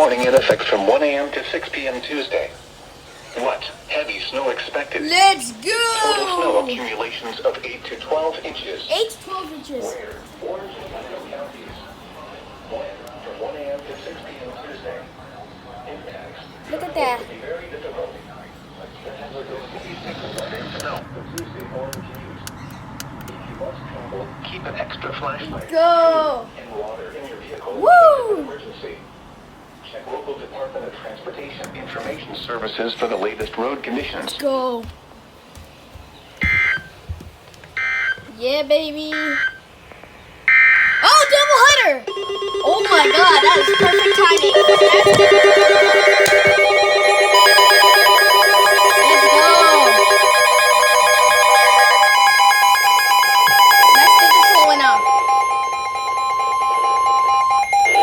warning in effect from 1 a.m. to 6 p.m. Tuesday. What? Heavy snow expected. Let's go! Total snow accumulations of 8 to 12 inches. 8 to 12 inches. Where? Orange and yellow counties. From 1 a.m. to 6 p.m. Tuesday. Impacts. Look at that. Will be very difficult. The hazardous snow. Tuesday morning commute. If you must travel, keep an extra flashlight. Go! And water in your vehicle. Woo! Emergency. Check local Department of Transportation information services for the latest road conditions. Go! Yeah, baby! Oh, double header! Oh my god, that is perfect timing. Let's go! That's digital went up.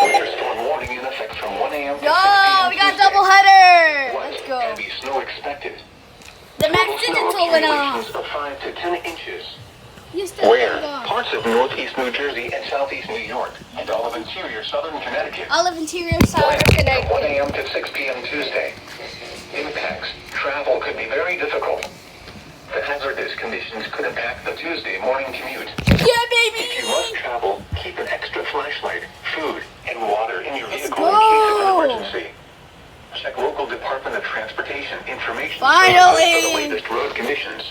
Winter storm warning in effect from 1 a.m. to 6 Go! p.m. We got Tuesday. double header! What? Let's go. Heavy snow expected. The max Total snow digital went accumulations off. of 5 to 10 inches. You still Where? haven't gone. Parts of northeast New Jersey and southeast New York, and all of interior southern Connecticut. All of interior southern From 1 Connecticut. a.m. to 6 p.m. Tuesday. Impacts. Travel could be very difficult. The hazardous conditions could impact the Tuesday morning commute. Yeah, If you must baby! travel, keep an extra flashlight, food, and water in your vehicle go. in case of an emergency. Check local Department of Transportation information Finally. services for the latest road conditions.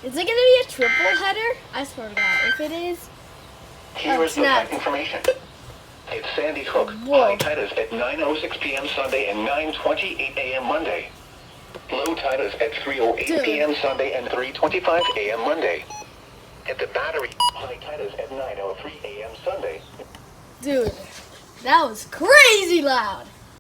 Is it gonna be a triple header? I swear to God, if it is, Here is the snap. flight information. It's Sandy Hook. Whoa. High tide is at 9:06 p.m. Sunday and 9:28 a.m. Monday. Low tide is at 3:08 Dude. p.m. Sunday and 3:25 a.m. Monday. At the Battery, high tide is at 9:03 a.m. Sunday. dude, that was crazy loud.